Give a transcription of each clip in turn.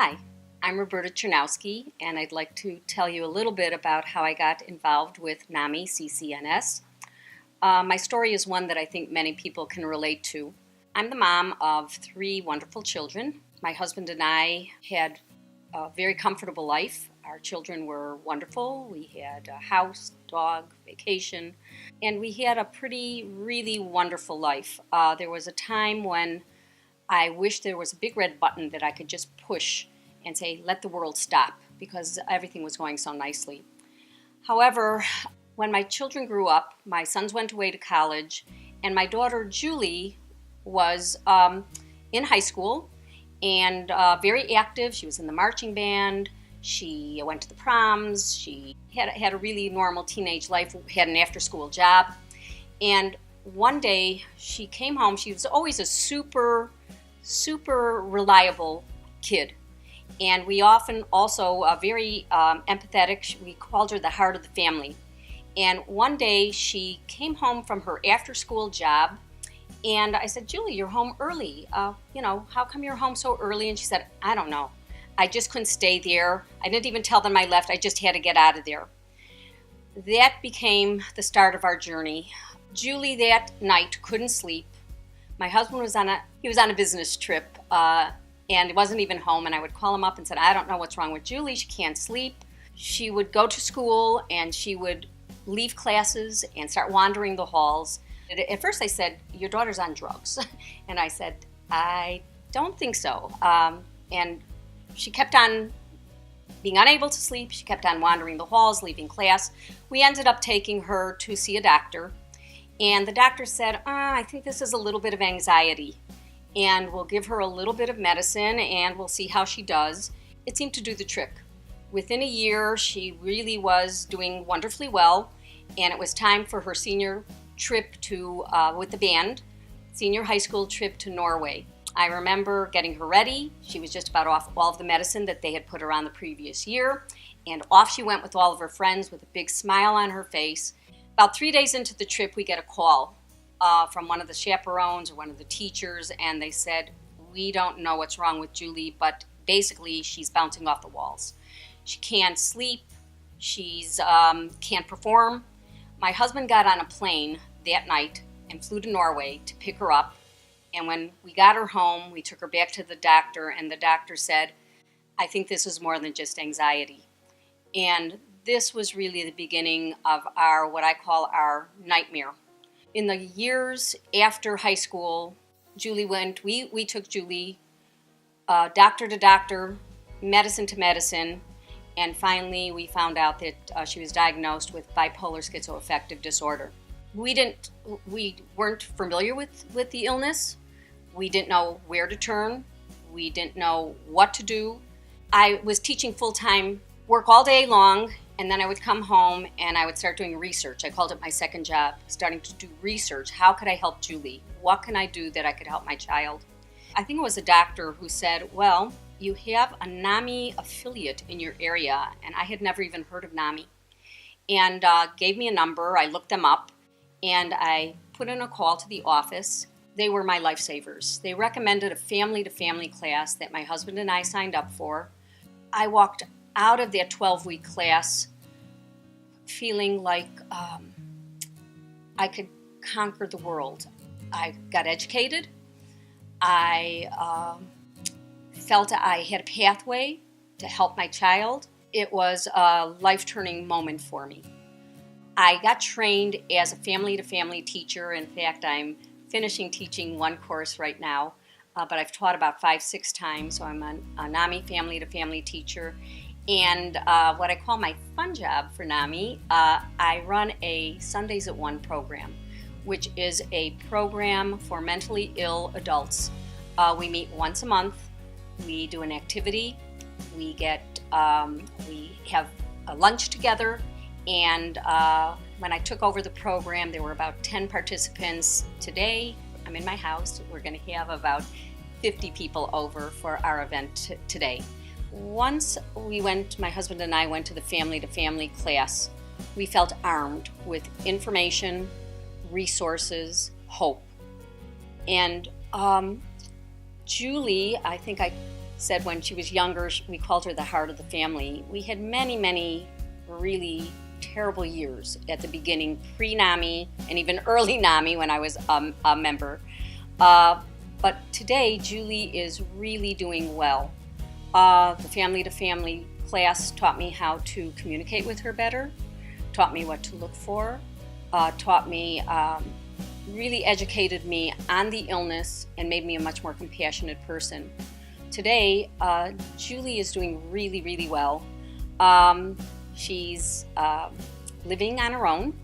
Hi, I'm Roberta Chernawsky, and I'd like to tell you a little bit about how I got involved with NAMI CCNS. My story is one that I think many people can relate to. I'm the mom of 3 wonderful children. My husband and I had a very comfortable life. Our children were wonderful. We had a house, dog, vacation, and we had a really wonderful life. There was a time when I wish there was a big red button that I could just push and say, let the world stop, because everything was going so nicely. However, when my children grew up, my sons went away to college, and my daughter Julie was in high school and very active. She was in the marching band. She went to the proms. She had a really normal teenage life, had an after-school job. And one day she came home. She was always a super reliable kid. And we often also very empathetic. We called her the heart of the family. And one day she came home from her after-school job, and I said, Julie, you're home early. How come you're home so early? And she said, I don't know. I just couldn't stay there. I didn't even tell them I left. I just had to get out of there. That became the start of our journey. Julie that night couldn't sleep. My husband was on a business trip and wasn't even home, and I would call him up and said, I don't know what's wrong with Julie. She can't sleep. She would go to school and she would leave classes and start wandering the halls. At first I said, your daughter's on drugs. And I said, I don't think so. And she kept on being unable to sleep. She kept on wandering the halls, leaving class. We ended up taking her to see a doctor. And the doctor said, I think this is a little bit of anxiety. And we'll give her a little bit of medicine and we'll see how she does. It seemed to do the trick. Within a year, she really was doing wonderfully well. And it was time for her senior trip with the band, senior high school trip to Norway. I remember getting her ready. She was just about off all of the medicine that they had put her on the previous year. And off she went with all of her friends with a big smile on her face. About 3 days into the trip, we get a call from one of the chaperones or one of the teachers, and they said, we don't know what's wrong with Julie, but basically she's bouncing off the walls. She can't sleep. She's can't perform. My husband got on a plane that night and flew to Norway to pick her up. And when we got her home, we took her back to the doctor, and the doctor said, I think this is more than just anxiety. And this was really the beginning of what I call our nightmare. In the years after high school, we took Julie doctor to doctor, medicine to medicine, and finally we found out that she was diagnosed with bipolar schizo-affective disorder. We weren't familiar with the illness. We didn't know where to turn. We didn't know what to do. I was teaching full-time, work all day long, and then I would come home and I would start doing research. I called it my second job, starting to do research. How could I help Julie? What can I do that I could help my child? I think it was a doctor who said, well, you have a NAMI affiliate in your area, and I had never even heard of NAMI, and gave me a number. I looked them up, and I put in a call to the office. They were my lifesavers. They recommended a family-to-family class that my husband and I signed up for. I walked out of that 12-week class feeling like I could conquer the world. I got educated. I felt I had a pathway to help my child. It was a life-turning moment for me. I got trained as a family-to-family teacher. In fact, I'm finishing teaching one course right now, but I've taught about 5-6 times, so I'm a NAMI family-to-family teacher. And what I call my fun job for NAMI, I run a Sundays at 1 program, which is a program for mentally ill adults. We meet once a month. We do an activity. We have a lunch together. And when I took over the program, there were about 10 participants. Today, I'm in my house. We're going to have about 50 people over for our event today. Once my husband and I went to the family-to-family class, we felt armed with information, resources, hope. And Julie, I think I said when she was younger, we called her the heart of the family. We had many really terrible years at the beginning, pre-NAMI and even early NAMI when I was a member. But today, Julie is really doing well. The family-to-family class taught me how to communicate with her better, taught me what to look for, taught me, really educated me on the illness and made me a much more compassionate person. Today, Julie is doing really well. She's living on her own.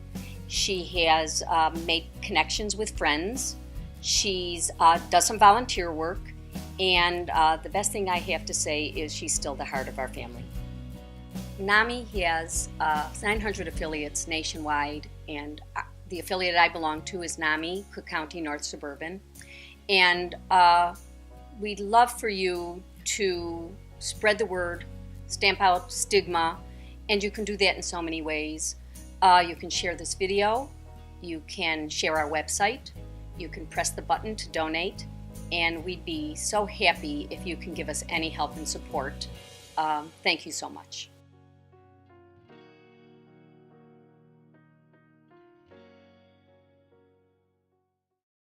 She has made connections with friends. She's does some volunteer work. And the best thing I have to say is she's still the heart of our family. NAMI has 900 affiliates nationwide, and the affiliate I belong to is NAMI, Cook County North Suburban. And we'd love for you to spread the word, stamp out stigma, and you can do that in so many ways. You can share this video, you can share our website, you can press the button to donate, and we'd be so happy if you can give us any help and support. Thank you so much.